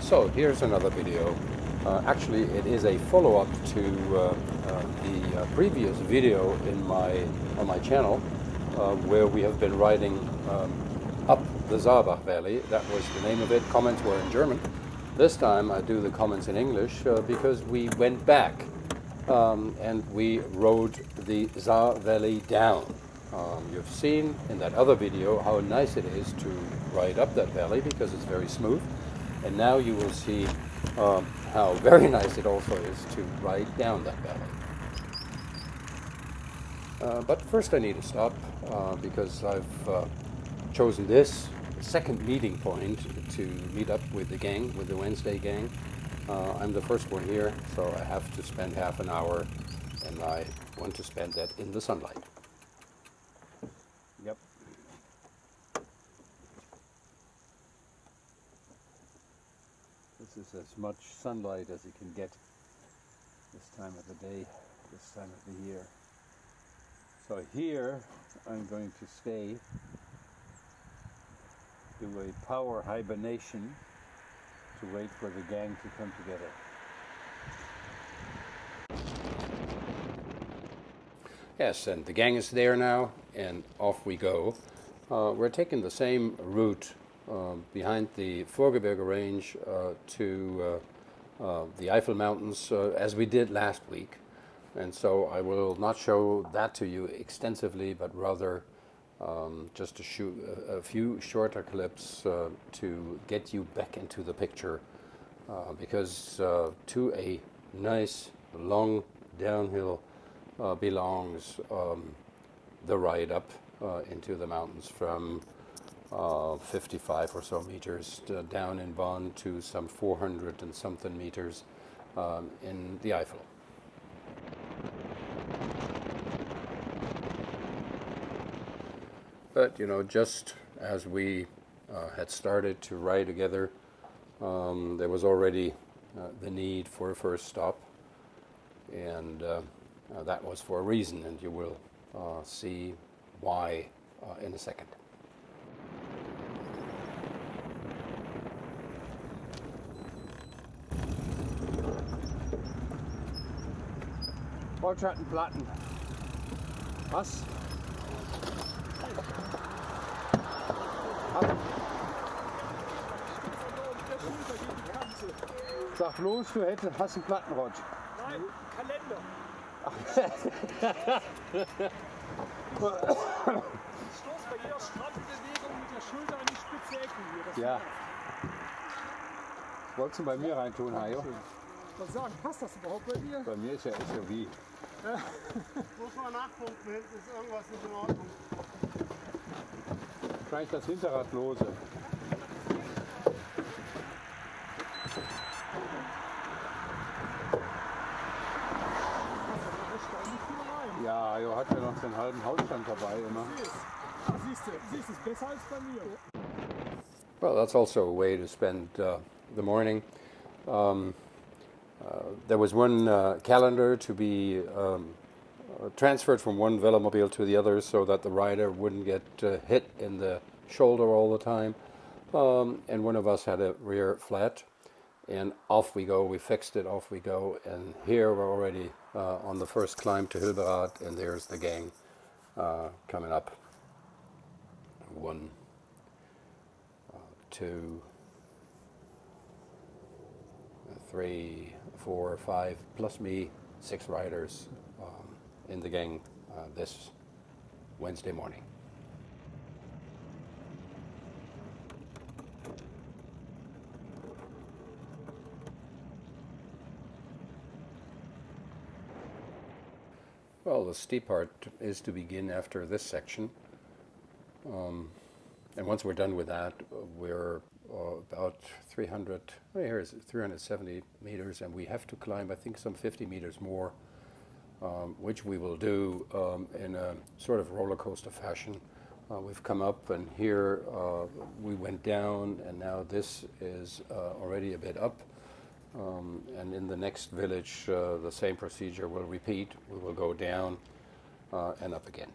So here's another video. Actually, it is a follow-up to the previous video on my channel, where we have been riding up the Sahr Valley. That was the name of it. Comments were in German. This time I do the comments in English because we went back and we rode the Sahr Valley down. You've seen in that other video how nice it is to ride up that valley because it's very smooth. And now you will see how very nice it also is to ride down that valley. But first I need to stop because I've chosen this second meeting point to meet up with the gang, with the Wednesday gang. I'm the first one here, so I have to spend half an hour, and I want to spend that in the sunlight. Yep. This is as much sunlight as you can get this time of the day, this time of the year. So here I'm going to stay, do a power hibernation to wait for the gang to come together. Yes, and the gang is there now, and off we go. We're taking the same route behind the Vorgebirge range to the Eifel Mountains as we did last week. And so I will not show that to you extensively, but rather just to shoot a few shorter clips to get you back into the picture, because to a nice long downhill belongs the ride up into the mountains from 55 or so meters down in Bonn to some 400 and something meters in the Eifel. But, you know, just as we had started to ride together, there was already the need for a first stop, and that was for a reason, and you will see why in a second. Rollschattenplatten. Was? Sag bloß, du hast einen Plattenrutsch. Nein, Kalender. Ich stoß bei jeder Strandbewegung mit der Schulter an die spitze Ecke hier. Ja. Wolltest du bei mir reintun, Hajo? Ich wollte sagen, passt das überhaupt bei dir? Bei mir ist ja SUV. Muss mal nachgucken, hinten ist irgendwas nicht in Ordnung. Wahrscheinlich das Hinterrad lose. Ja, Hajo hat ja noch den halben Hausstand dabei immer. Siehst es besser als bei mir. Well, that's also a way to spend the morning. There was one calendar to be transferred from one velomobile to the other so that the rider wouldn't get hit in the shoulder all the time. And one of us had a rear flat, and off we go. We fixed it, off we go. And here we're already on the first climb to Hilberad, and there's the gang coming up. 1, 2, 3, 4, 5, plus me, 6 riders in the gang this Wednesday morning. Well, the steep part is to begin after this section. And once we're done with that, we're about 370 meters, and we have to climb, I think, some 50 meters more, which we will do in a sort of roller coaster fashion. We've come up, and here we went down, and now this is already a bit up. And in the next village, the same procedure will repeat. We will go down and up again.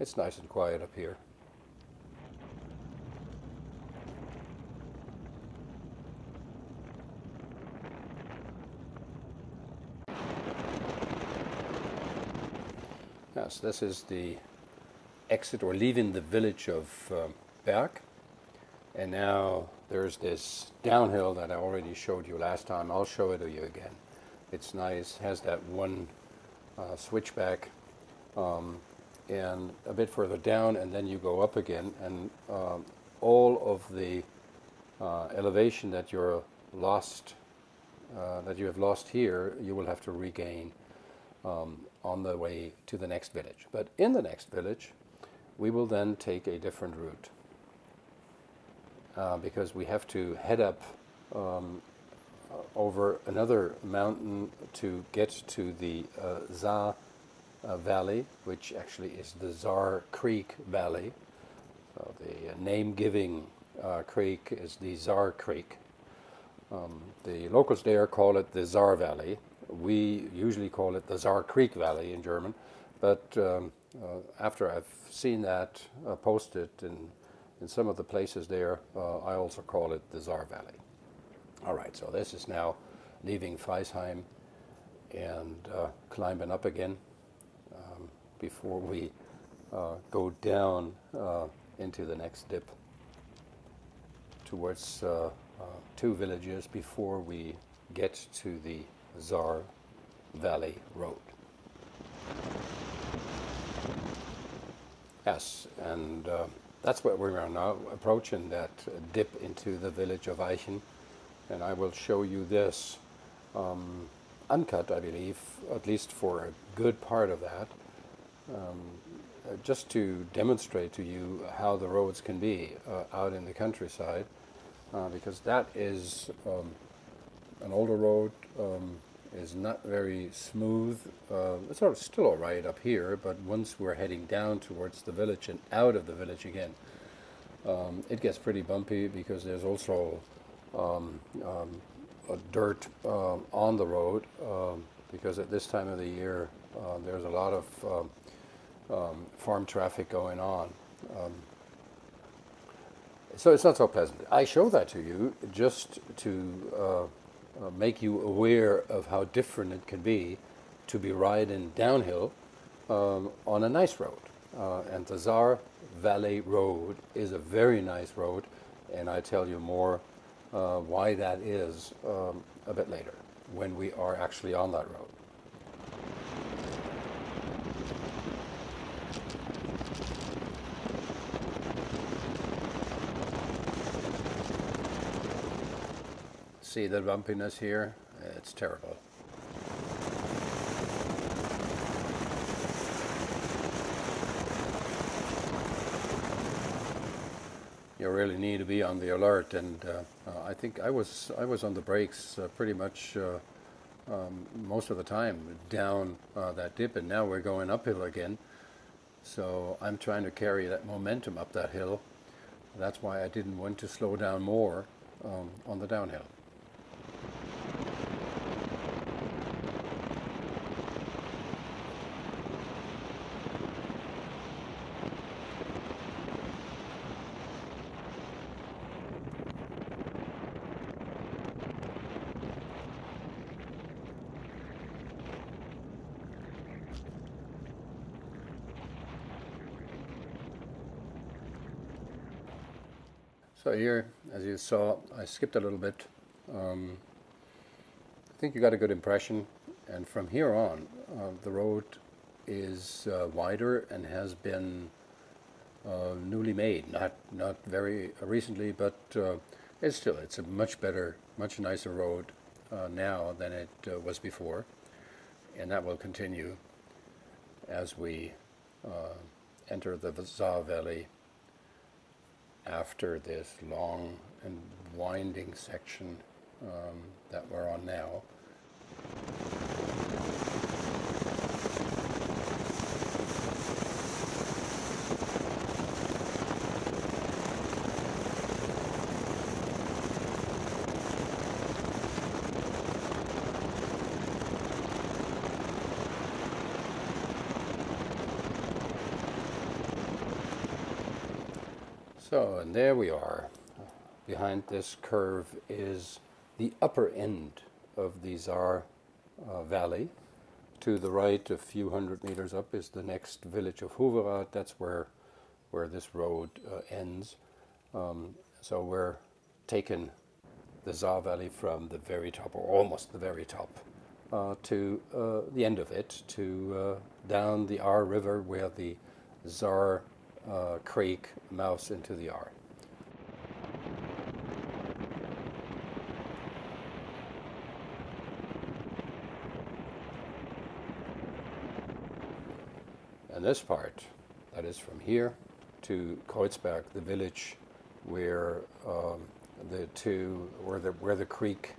It's nice and quiet up here. Yes, this is the exit or leaving the village of Berg. And now there's this downhill that I already showed you last time. I'll show it to you again. It's nice, has that one switchback and a bit further down, and then you go up again, and all of the elevation that you're lost, that you have lost here, you will have to regain on the way to the next village. But in the next village, we will then take a different route because we have to head up over another mountain to get to the Sahr Valley, which actually is the Sahr Creek Valley. So the name-giving creek is the Sahr Creek. The locals there call it the Sahr Valley. We usually call it the Sahr Creek Valley in German, but after I've seen that posted in some of the places there, I also call it the Sahr Valley. All right, so this is now leaving Freisheim and climbing up again before we go down into the next dip towards 2 villages before we get to the Sahr Valley Road. Yes, and that's what we are now approaching, that dip into the village of Eichen. And I will show you this uncut, I believe, at least for a good part of that, just to demonstrate to you how the roads can be out in the countryside, because that is an older road, is not very smooth. It's still all right up here, but once we're heading down towards the village and out of the village again, it gets pretty bumpy because there's also dirt on the road, because at this time of the year there's a lot of farm traffic going on. So it's not so pleasant. I show that to you just to make you aware of how different it can be to be riding downhill on a nice road. And the Sahr Valley Road is a very nice road, and I tell you more why that is a bit later, when we are actually on that road. See the bumpiness here? It's terrible. You really need to be on the alert, and I think I was on the brakes pretty much most of the time down that dip, and now we're going uphill again. So I'm trying to carry that momentum up that hill. That's why I didn't want to slow down more on the downhill. So here, as you saw, I skipped a little bit. I think you got a good impression, and from here on, the road is wider and has been newly made. Not very recently, but it's a much better, much nicer road now than it was before, and that will continue as we enter the Sahr Valley after this long and winding section that we're on now. So, and there we are. Behind this curve is the upper end of the Sahr valley. To the right, a few hundred meters up, is the next village of Hoeverath. That's where this road ends. So we're taking the Sahr valley from the very top, or almost the very top, to the end of it, to down the Ahr River, where the Sahr Creek mouths into the Ahr. And this part, that is from here to Kreuzberg, the village where where the creek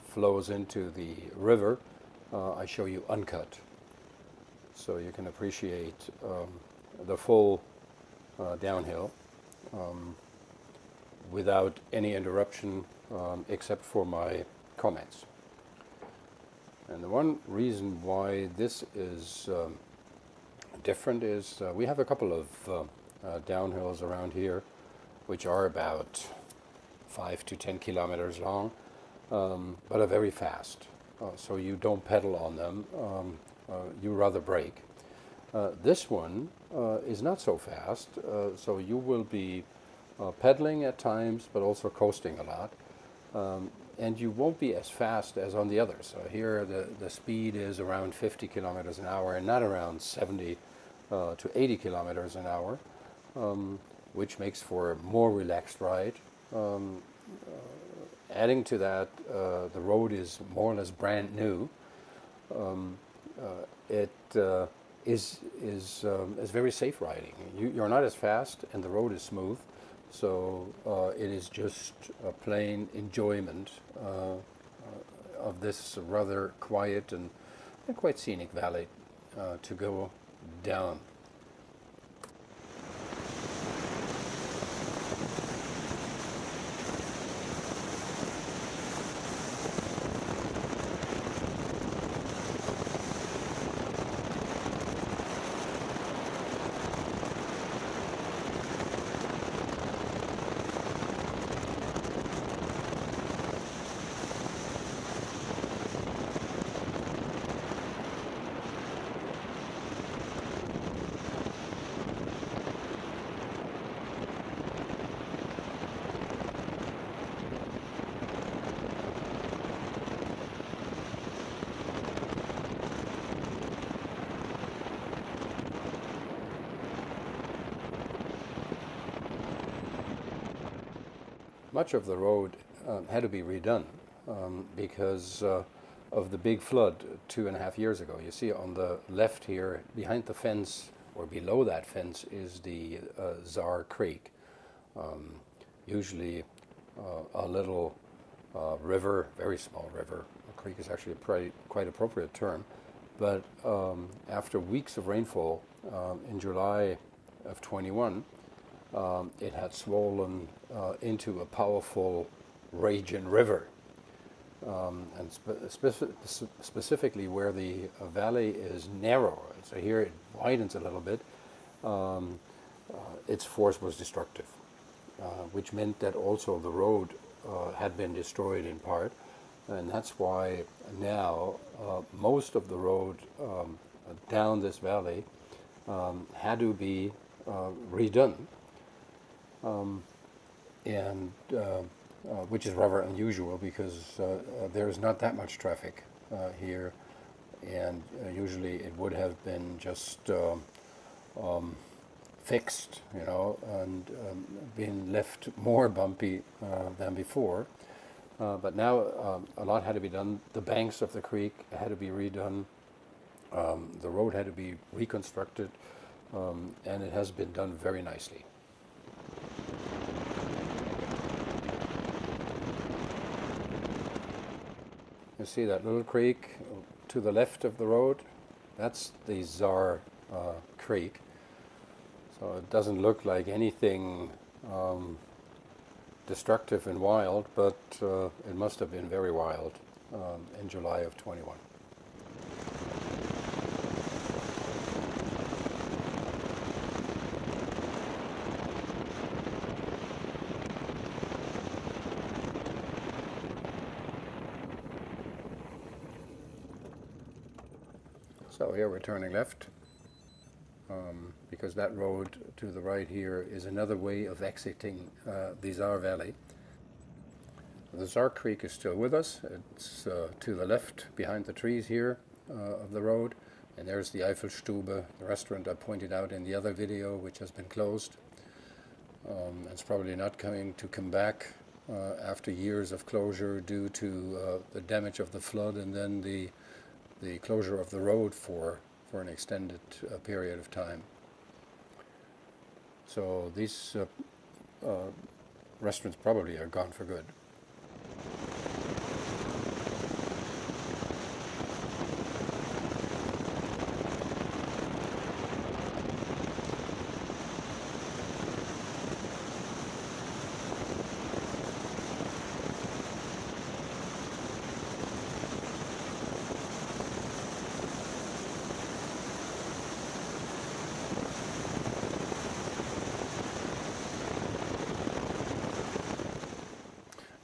flows into the river, I show you uncut, so you can appreciate the full downhill without any interruption except for my comments. And the one reason why this is different is we have a couple of downhills around here which are about 5 to 10 kilometers long, but are very fast. So you don't pedal on them, you rather brake. This one is not so fast, so you will be pedaling at times, but also coasting a lot. And you won't be as fast as on the others. So here the speed is around 50 kilometers an hour and not around 70 to 80 kilometers an hour, which makes for a more relaxed ride. Adding to that, the road is more or less brand new. It is very safe riding. You're not as fast, and the road is smooth, so it is just a plain enjoyment of this rather quiet and quite scenic valley to go down. Much of the road had to be redone because of the big flood 2.5 years ago. You see on the left here, behind the fence, or below that fence, is the Sahr Creek. Usually a little river, very small river. A creek is actually a quite appropriate term. But after weeks of rainfall in July of 21, it had swollen into a powerful raging river. And specifically where the valley is narrow, so here it widens a little bit, its force was destructive, which meant that also the road had been destroyed in part, and that's why now most of the road down this valley had to be redone. Which is rather unusual because there is not that much traffic here, and usually it would have been just fixed, you know, and been left more bumpy than before. But now a lot had to be done. The banks of the creek had to be redone. The road had to be reconstructed, and it has been done very nicely. You see that little creek to the left of the road? That's the Sahr Creek. So it doesn't look like anything destructive and wild, but it must have been very wild in July of 21. So here we're turning left, because that road to the right here is another way of exiting the Sahr Valley. The Sahr Creek is still with us. It's to the left behind the trees here of the road, and there's the Eifelstube, the restaurant I pointed out in the other video, which has been closed. It's probably not going to come back after years of closure due to the damage of the flood and then the closure of the road for an extended period of time. So these restaurants probably are gone for good.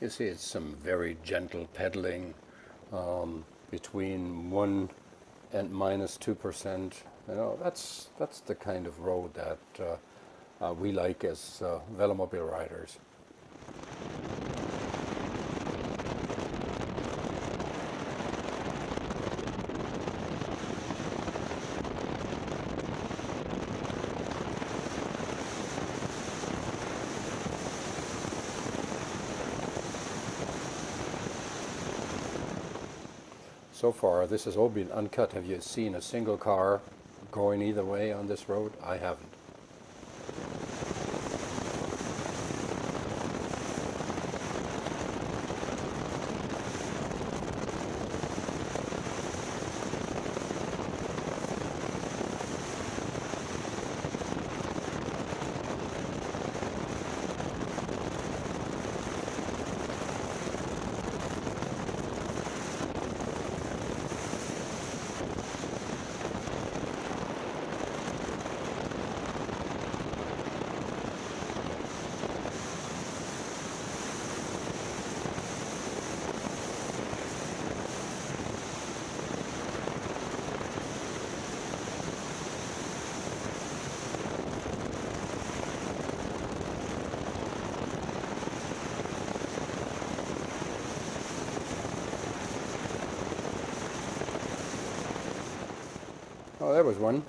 You see, it's some very gentle pedaling between 1 and -2%. You know, that's the kind of road that we like as velomobile riders. So far, this has all been uncut. Have you seen a single car going either way on this road? I haven't. Oh, there was one.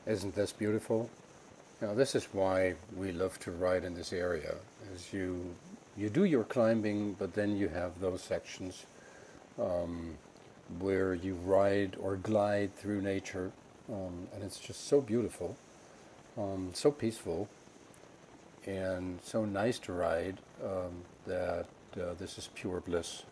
Isn't this beautiful? Now, this is why we love to ride in this area. As you do your climbing, but then you have those sections where you ride or glide through nature, and it's just so beautiful, so peaceful, and so nice to ride that this is pure bliss.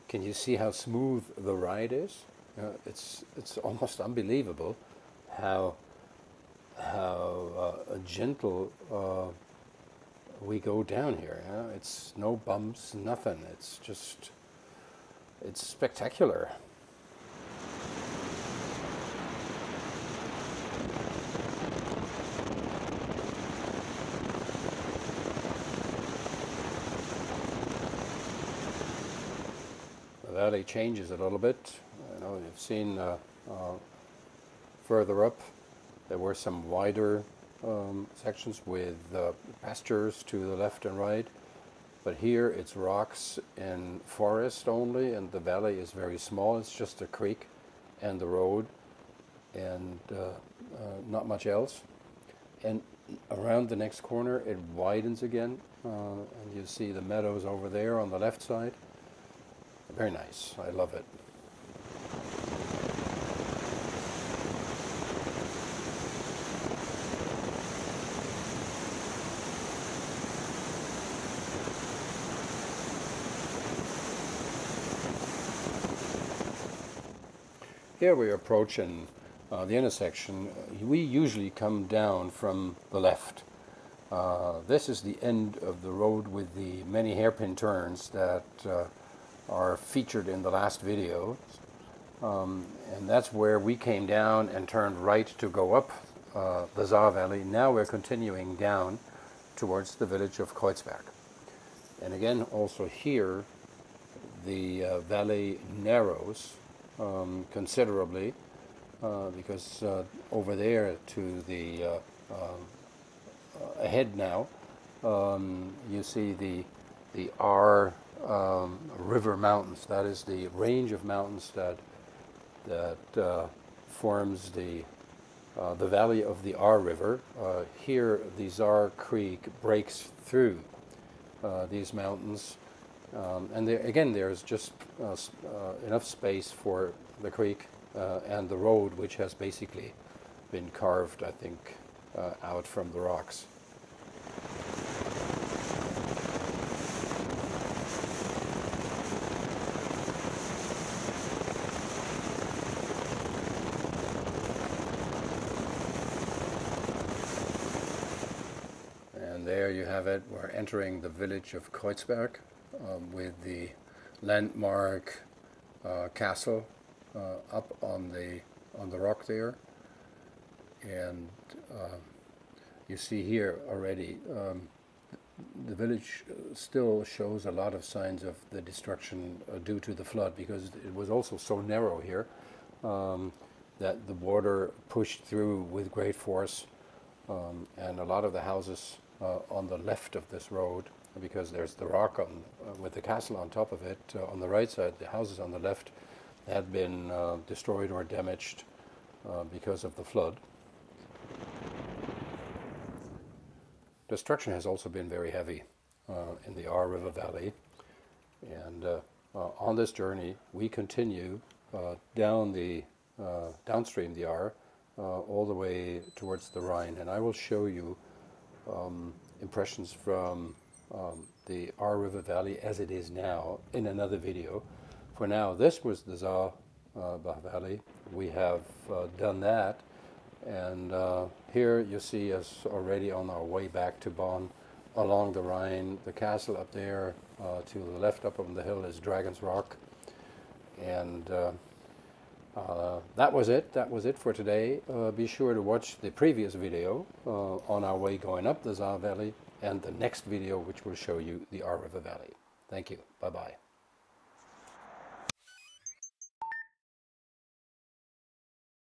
Can you see how smooth the ride is? It's almost unbelievable how gentle we go down here. It's no bumps, nothing. It's spectacular. The valley changes a little bit. You've seen further up there were some wider sections with pastures to the left and right, but here it's rocks and forest only, and the valley is very small. It's just a creek and the road, and not much else. And around the next corner it widens again, and you see the meadows over there on the left side. Very nice. I love it. Here we are approaching the intersection. We usually come down from the left. This is the end of the road with the many hairpin turns that are featured in the last video. And that's where we came down and turned right to go up the Sahr Valley. Now we're continuing down towards the village of Kreuzberg. And again, also here, the valley narrows considerably, because over there to the ahead now, you see the R River Mountains. That is the range of mountains that forms the valley of the R River. Here, the Sahr Creek breaks through these mountains. And there, again, there's just enough space for the creek and the road, which has basically been carved, I think, out from the rocks. And there you have it. We're entering the village of Kreuzberg. With the landmark castle up on the rock there, and you see here already the village still shows a lot of signs of the destruction due to the flood, because it was also so narrow here that the water pushed through with great force, and a lot of the houses on the left of this road, because there's the rock with the castle on top of it. On the right side, the houses on the left had been destroyed or damaged because of the flood. Destruction has also been very heavy in the R River Valley. And on this journey, we continue down the downstream the R all the way towards the Rhine. And I will show you impressions from the R River Valley as it is now in another video. For now, this was the Sahr Valley. We have done that, and here you see us already on our way back to Bonn along the Rhine. The castle up there to the left up on the hill is Dragon's Rock, and that was it. That was it for today. Be sure to watch the previous video on our way going up the Sahr Valley, and the next video which will show you the R River Valley. Thank you. Bye-bye.